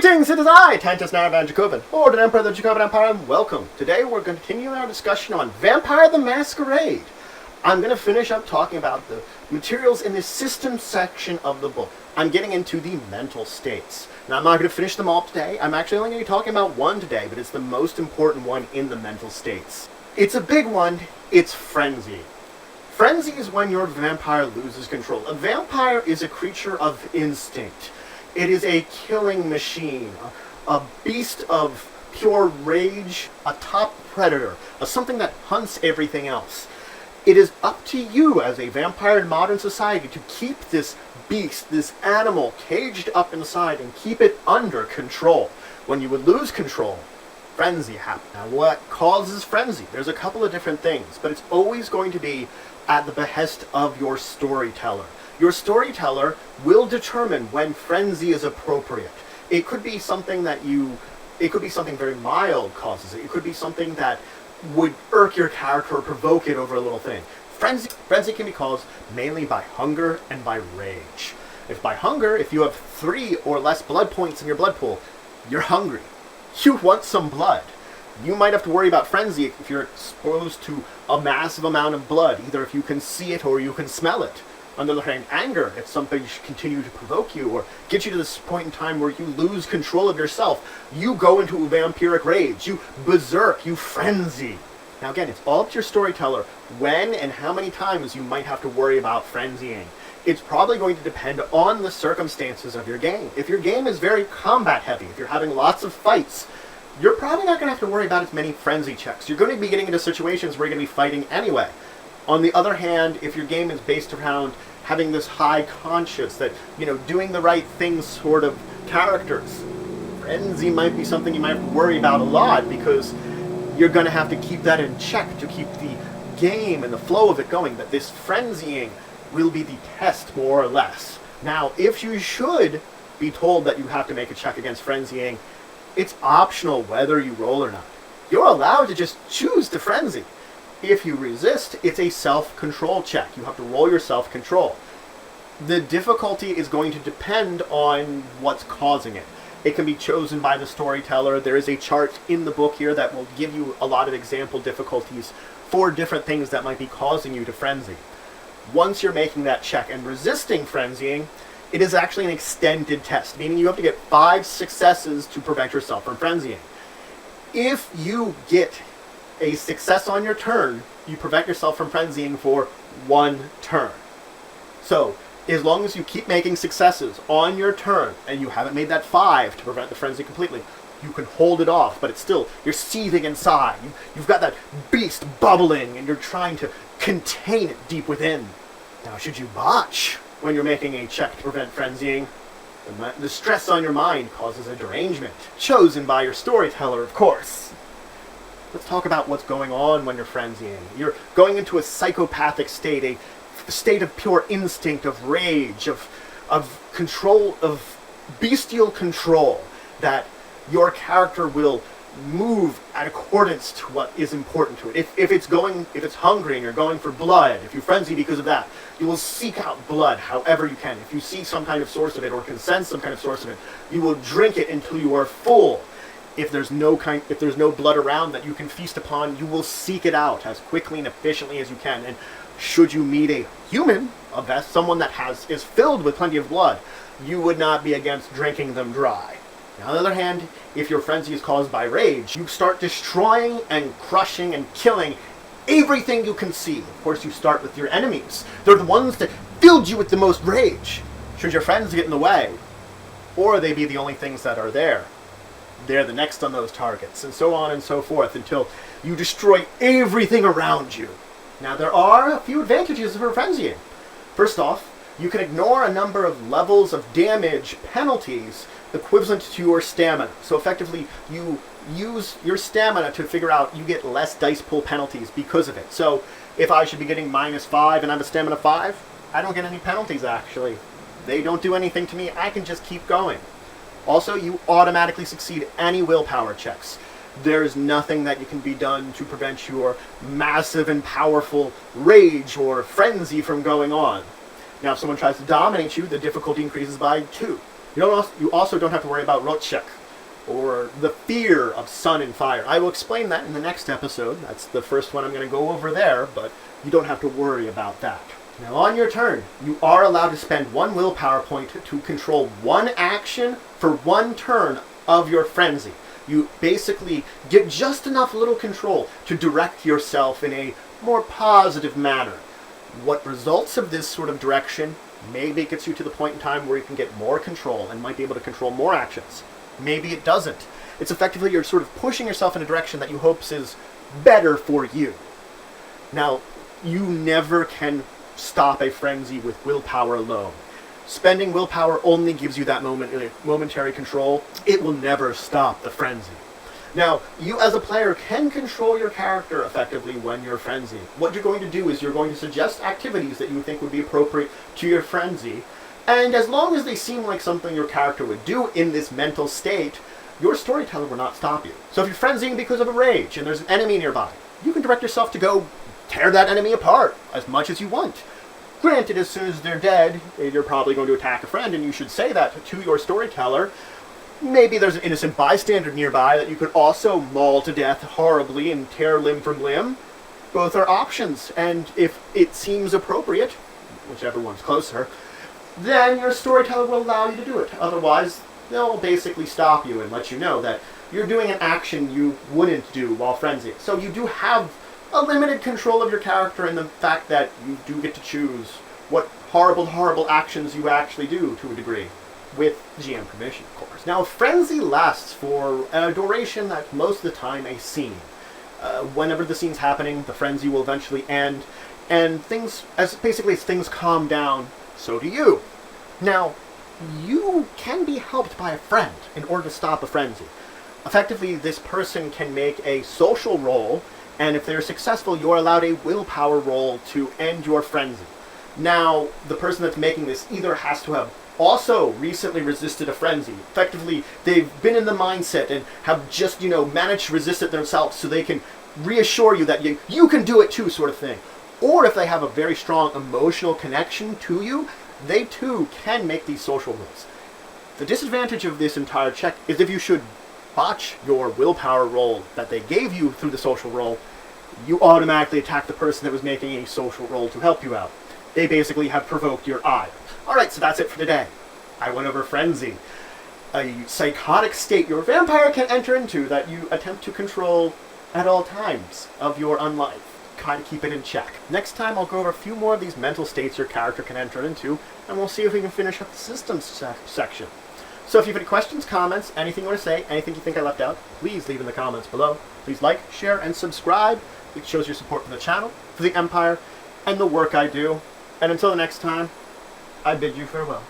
Greetings, it is I, Tantus Naravan Dracovin, Lord and Emperor of the Dracovin Empire, and welcome. Today we're going to continue our discussion on Vampire the Masquerade. I'm going to finish up talking about the materials in the system section of the book. I'm getting into the mental states. Now, I'm not going to finish them all today. I'm actually only going to be talking about one today, but it's the most important one in the mental states. It's a big one. It's frenzy. Frenzy is when your vampire loses control. A vampire is a creature of instinct. It is a killing machine, a beast of pure rage, a top predator, something that hunts everything else. It is up to you as a vampire in modern society to keep this beast, this animal, caged up inside and keep it under control. When you would lose control, frenzy happens. Now, what causes frenzy? There's a couple of different things, but it's always going to be at the behest of your storyteller. Your storyteller will determine when frenzy is appropriate. It could be something very mild causes it. It could be something that would irk your character or provoke it over a little thing. Frenzy can be caused mainly by hunger and by rage. If by hunger, if you have 3 or less blood points in your blood pool, you're hungry. You want some blood. You might have to worry about frenzy if you're exposed to a massive amount of blood, either if you can see it or you can smell it. On the other hand, anger, if something should continue to provoke you or get you to this point in time where you lose control of yourself, you go into a vampiric rage, you berserk, you frenzy. Now again, it's all up to your storyteller when and how many times you might have to worry about frenzying. It's probably going to depend on the circumstances of your game. If your game is very combat heavy, if you're having lots of fights, you're probably not going to have to worry about as many frenzy checks. You're going to be getting into situations where you're going to be fighting anyway. On the other hand, if your game is based around having this high conscious, that, doing the right things sort of characters, frenzy might be something you might have to worry about a lot, because you're going to have to keep that in check to keep the game and the flow of it going, that this frenzying will be the test, more or less. Now, if you should be told that you have to make a check against frenzying, it's optional whether you roll or not. You're allowed to just choose to frenzy. If you resist, it's a self-control check. You have to roll your self-control. The difficulty is going to depend on what's causing it. It can be chosen by the storyteller. There is a chart in the book here that will give you a lot of example difficulties for different things that might be causing you to frenzy. Once you're making that check and resisting frenzying, it is actually an extended test, meaning you have to get 5 successes to prevent yourself from frenzying. If you get a success on your turn, you prevent yourself from frenzying for 1 turn. So, as long as you keep making successes on your turn, and you haven't made that 5 to prevent the frenzy completely, you can hold it off, but it's still, you're seething inside. You've got that beast bubbling, and you're trying to contain it deep within. Now, should you botch when you're making a check to prevent frenzying, the stress on your mind causes a derangement, chosen by your storyteller, of course. Let's talk about what's going on when you're frenzying. You're going into a psychopathic state, a state of pure instinct, of rage, of control, of bestial control, that your character will move at accordance to what is important to it. If it's hungry and you're going for blood, if you frenzy because of that, you will seek out blood however you can. If you see some kind of source of it or can sense some kind of source of it, you will drink it until you are full. If there's no blood around that you can feast upon, you will seek it out as quickly and efficiently as you can. And should you meet a human, someone that is filled with plenty of blood, you would not be against drinking them dry. Now, on the other hand, if your frenzy is caused by rage, you start destroying and crushing and killing everything you can see. Of course, you start with your enemies. They're the ones that filled you with the most rage. Should your friends get in the way, or they be the only things that are there, they're the next on those targets, and so on and so forth, until you destroy everything around you. Now, there are a few advantages for frenzying. First off, you can ignore a number of levels of damage penalties equivalent to your stamina. So effectively, you use your stamina to figure out you get less dice pool penalties because of it. So if I should be getting -5 and I'm a stamina 5, I don't get any penalties, actually. They don't do anything to me. I can just keep going. Also, you automatically succeed any willpower checks. There's nothing that can be done to prevent your massive and powerful rage or frenzy from going on. Now, if someone tries to dominate you, the difficulty increases by 2. You also don't have to worry about rote check. or the fear of sun and fire. I will explain that in the next episode. That's the first one I'm going to go over there, but you don't have to worry about that. Now on your turn, you are allowed to spend 1 willpower point to control 1 action for 1 turn of your frenzy. You basically get just enough little control to direct yourself in a more positive manner. What results of this sort of direction maybe gets you to the point in time where you can get more control and might be able to control more actions. Maybe it doesn't. It's effectively you're sort of pushing yourself in a direction that you hope is better for you. Now, you never can stop a frenzy with willpower alone. Spending willpower only gives you that momentary control. It will never stop the frenzy. Now, you as a player can control your character effectively when you're frenzied. What you're going to do is you're going to suggest activities that you think would be appropriate to your frenzy, and as long as they seem like something your character would do in this mental state, your storyteller will not stop you. So if you're frenzying because of a rage and there's an enemy nearby, you can direct yourself to go tear that enemy apart as much as you want. Granted, as soon as they're dead, you're probably going to attack a friend, and you should say that to your storyteller. Maybe there's an innocent bystander nearby that you could also maul to death horribly and tear limb from limb. Both are options, and if it seems appropriate, whichever one's closer, then your storyteller will allow you to do it. Otherwise, they'll basically stop you and let you know that you're doing an action you wouldn't do while frenzying. So you do have a limited control of your character in the fact that you do get to choose what horrible actions you actually do to a degree, with GM permission, of course. Now, frenzy lasts for a duration that's most of the time a scene. Whenever the scene's happening, the frenzy will eventually end, and as things calm down, so do you. Now, you can be helped by a friend in order to stop a frenzy. Effectively, this person can make a social roll, and if they're successful, you're allowed a willpower roll to end your frenzy. Now, the person that's making this either has to have also recently resisted a frenzy. Effectively, they've been in the mindset and have just, managed to resist it themselves, so they can reassure you that you can do it too, sort of thing. Or if they have a very strong emotional connection to you, they too can make these social rolls. The disadvantage of this entire check is if you should botch your willpower roll that they gave you through the social roll, you automatically attack the person that was making a social roll to help you out. They basically have provoked your ire. Alright, so that's it for today. I went over frenzy, a psychotic state your vampire can enter into that you attempt to control at all times of your unlife. Kind of keep it in check. Next time I'll go over a few more of these mental states your character can enter into, and we'll see if we can finish up the systems section. So if you have any questions, comments, anything you want to say, anything you think I left out, please leave in the comments below. Please like, share, and subscribe. It shows your support for the channel, for the Empire, and the work I do. And until the next time, I bid you farewell.